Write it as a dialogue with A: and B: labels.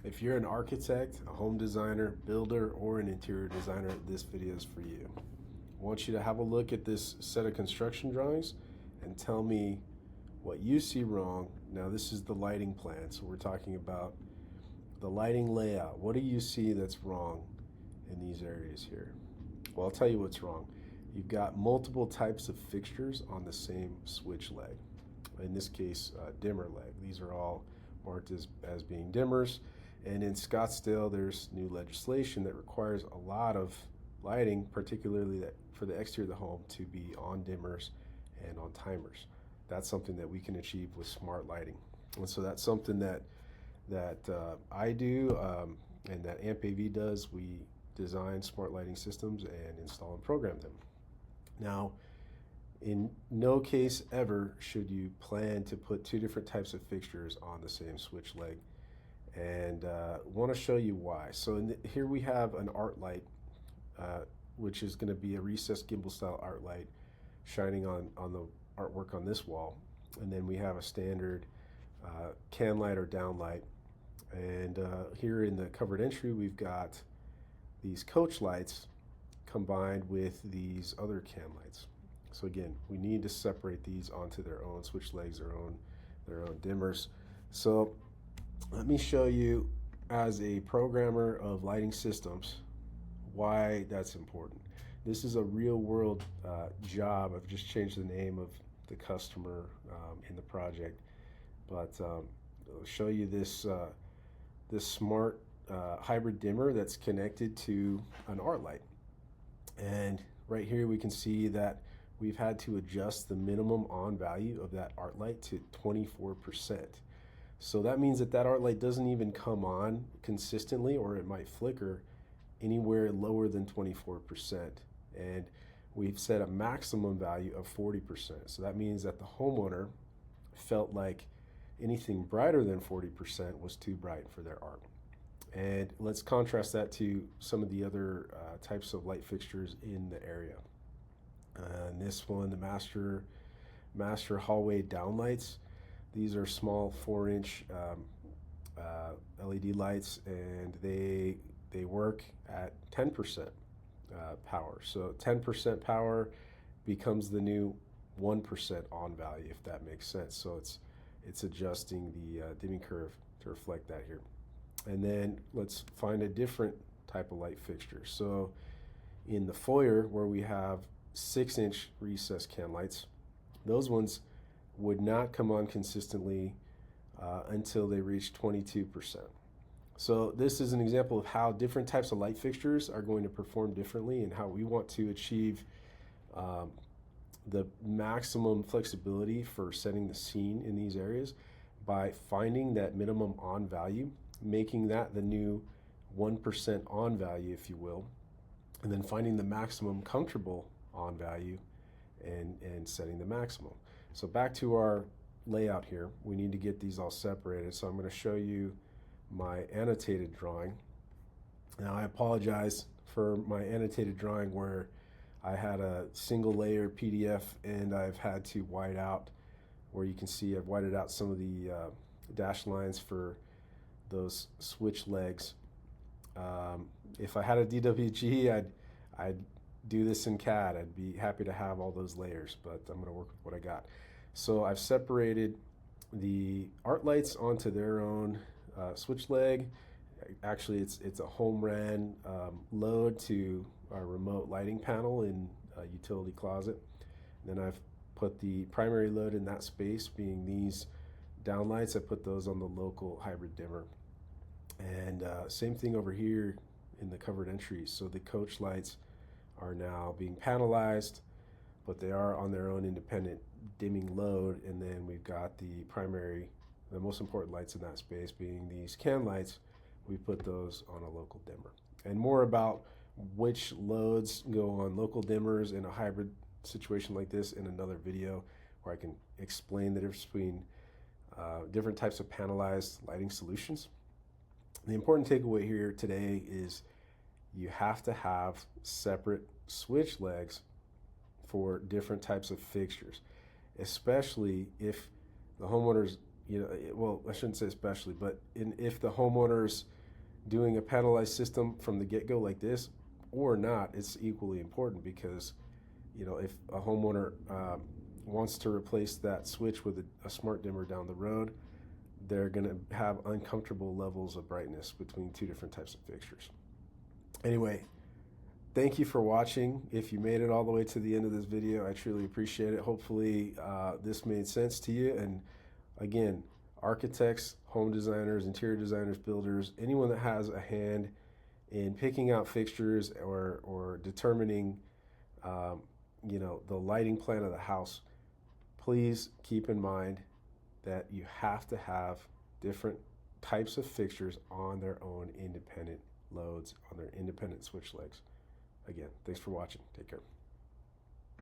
A: If you're an architect, a home designer, builder, or an interior designer, this video is for you. I want you to have a look at this set of construction drawings and tell me what you see wrong. Now this is the lighting plan, so we're talking about the lighting layout. What do you see that's wrong in these areas here? Well, I'll tell you what's wrong. You've got multiple types of fixtures on the same switch leg. In this case, dimmer leg. These are all marked as being dimmers. And in Scottsdale, there's new legislation that requires a lot of lighting, particularly that for the exterior of the home, to be on dimmers and on timers. That's something that we can achieve with smart lighting. And so that's something that I do and that AMP-AV does. We design smart lighting systems and install and program them. Now, in no case ever should you plan to put two different types of fixtures on the same switch leg. And want to show you why. So here we have an art light, which is going to be a recessed gimbal style art light shining on the artwork on this wall. And then we have a standard can light or down light. And here in the covered entry, we've got these coach lights combined with these other can lights. So again, we need to separate these onto their own switch legs, their own dimmers. So let me show you, as a programmer of lighting systems, why that's important. This is a real world job. I've just changed the name of the customer in the project, but I'll show you this smart hybrid dimmer that's connected to an art light. And right here we can see that we've had to adjust the minimum on value of that art light to 24%. So that means that art light doesn't even come on consistently, or it might flicker anywhere lower than 24%. And we've set a maximum value of 40%. So that means that the homeowner felt like anything brighter than 40% was too bright for their art. And let's contrast that to some of the other types of light fixtures in the area. And this one, the master hallway downlights. These are small 4-inch LED lights, and they work at 10% power. So 10% power becomes the new 1% on value, if that makes sense. So it's adjusting the dimming curve to reflect that here. And then let's find a different type of light fixture. So in the foyer, where we have 6-inch recessed can lights, those ones would not come on consistently until they reach 22%. So this is an example of how different types of light fixtures are going to perform differently, and how we want to achieve the maximum flexibility for setting the scene in these areas by finding that minimum on value, making that the new 1% on value, if you will, and then finding the maximum comfortable on value and setting the maximum. So back to our layout here, we need to get these all separated. So I'm going to show you my annotated drawing. Now I apologize for my annotated drawing where I had a single layer PDF and I've had to white out, where you can see I've whited out some of the dash lines for those switch legs. If I had a DWG, I'd do this in CAD. I'd be happy to have all those layers, but I'm going to work with what I got. So I've separated the art lights onto their own switch leg. Actually, it's a home ran load to our remote lighting panel in a utility closet. And then I've put the primary load in that space, being these downlights. I put those on the local hybrid dimmer. And same thing over here in the covered entries. So the coach lights are now being panelized, but they are on their own independent dimming load. And then we've got the most important lights in that space being these can lights. We put those on a local dimmer. And more about which loads go on local dimmers in a hybrid situation like this in another video, where I can explain the difference between different types of panelized lighting solutions. The important takeaway here today is you have to have separate switch legs for different types of fixtures, especially if the homeowner's well, I shouldn't say especially, but if the homeowner's doing a panelized system from the get-go like this or not, it's equally important, because if a homeowner wants to replace that switch with a smart dimmer down the road, they're going to have uncomfortable levels of brightness between two different types of fixtures. Anyway, thank you for watching. If you made it all the way to the end of this video, I truly appreciate it. Hopefully this made sense to you. And again, architects, home designers, interior designers, builders, anyone that has a hand in picking out fixtures or determining the lighting plan of the house, please keep in mind that you have to have different types of fixtures on their own independent loads, on their independent switch legs. Again, thanks for watching. Take care.